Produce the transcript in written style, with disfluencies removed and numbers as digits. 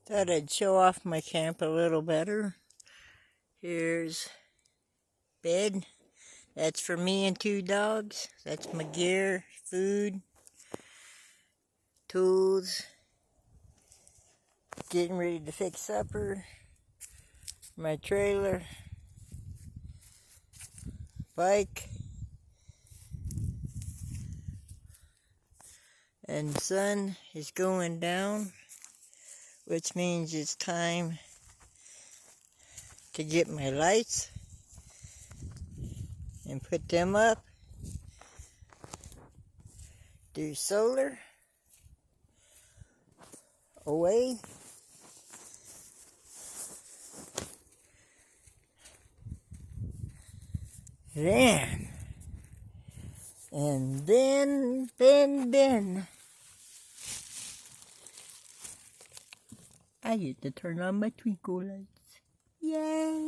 Thought I'd show off my camp a little better. Here's bed. That's for me and 2 dogs. That's my gear, food, tools. Getting ready to fix supper. My trailer. Bike. And the sun is going down, which means it's time to get my lights and put them up. Do solar away. Then I get to turn on my twinkle lights. Yay!